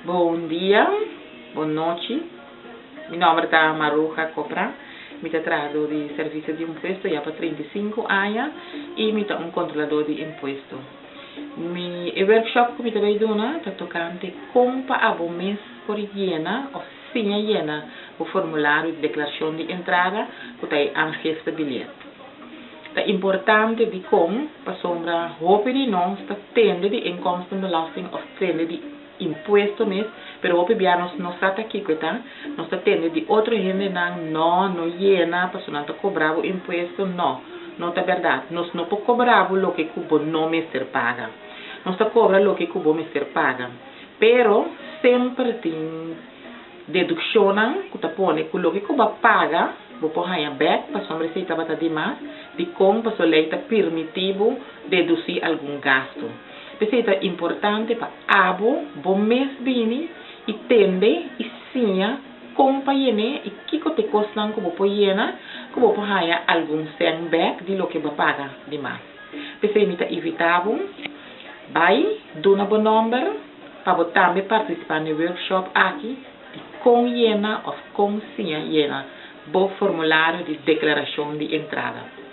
Bom dia, boa noite. Meu nome é Maruja Copra. Eu trabalho de serviço de imposto já para 35 anos e eu sou controlador de imposto. O workshop que eu estou dando está tocando como para o mês por llena, oficina llena, o formulário de declaração de entrada que está angesta bilhete. É importante de como para sombra roupa de nós está tendo de inkomstenbelasting of tendo de imposto mesmo, pero hope biar não está aqui que tá, não está tendo de outro gente não llena para não cobrar o imposto não é verdade, nós não pode cobrar o que cubo não me ser paga, não está cobra o que cubo me ser paga, pero sempre tem dedução que tá põe que o que cubo paga vou pôr aí back para sombra se estava demais de como para lei está permitido deduzir algum gasto. Isso é importante para abo, bom mês bini e tende e sinha como para e que te custa como para que vou pôr aí algum back de lo que vai pagar demais. Isso é evitável. Vai, dona bom número para também participar no workshop aqui de com ou com sinha bom formulário de declaração de entrada.